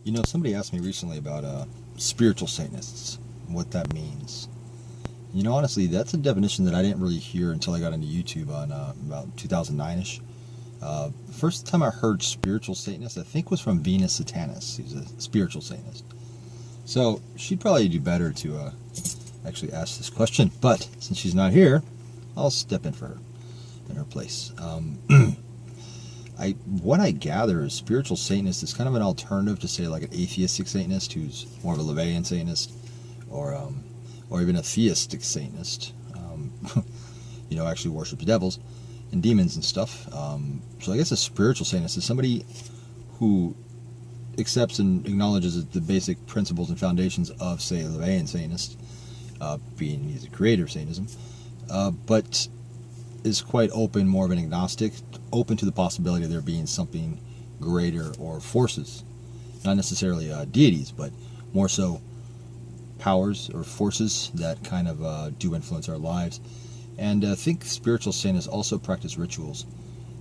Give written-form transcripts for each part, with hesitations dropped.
You know, somebody asked me recently about spiritual Satanists, and what that means. You know, honestly, that's a definition that I didn't really hear until I got into YouTube on about 2009-ish. The first time I heard spiritual Satanist, I think, was from Venus Satanist. He's a spiritual Satanist. So she'd probably do better to actually ask this question, but since she's not here, I'll step in for her, in her place. What I gather is spiritual Satanist is kind of an alternative to, say, like an atheistic Satanist who's more of a LaVeyan Satanist, or even a theistic Satanist, you know, actually worships devils and demons and stuff. So I guess a spiritual Satanist is somebody who accepts and acknowledges the basic principles and foundations of, say, a LaVeyan Satanist, being he's a creator of Satanism, but is quite open, more of an agnostic, open to the possibility of there being something greater or forces, not necessarily deities, but more so powers or forces that kind of do influence our lives. And I think spiritual Satanists also practice rituals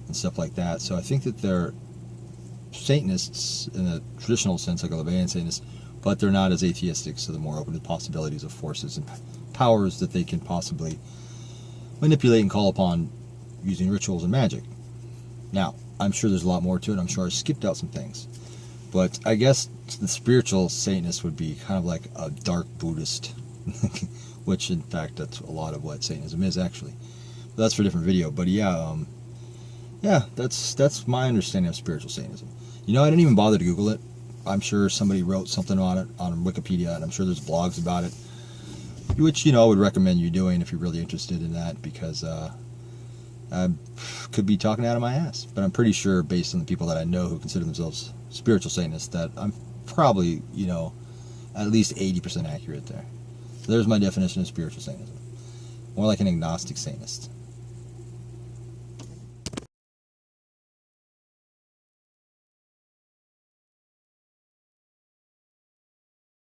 and stuff like that. So I think that they're Satanists in a traditional sense, like a LaVeyan Satanist, but they're not as atheistic, so they're more open to the possibilities of forces and powers that they can possibly manipulate and call upon using rituals and magic. Now, I'm sure there's a lot more to it. I'm sure I skipped out some things. But I guess the spiritual Satanist would be kind of like a dark Buddhist, which in fact that's a lot of what Satanism is actually. But that's for a different video. But yeah, that's my understanding of spiritual Satanism. You know, I didn't even bother to Google it. I'm sure somebody wrote something on it on Wikipedia, and I'm sure there's blogs about it, which, you know, I would recommend you doing if you're really interested in that, because I could be talking out of my ass. But I'm pretty sure, based on the people that I know who consider themselves spiritual Satanists, that I'm probably, you know, at least 80% accurate there. So there's my definition of spiritual Satanism. More like an agnostic Satanist.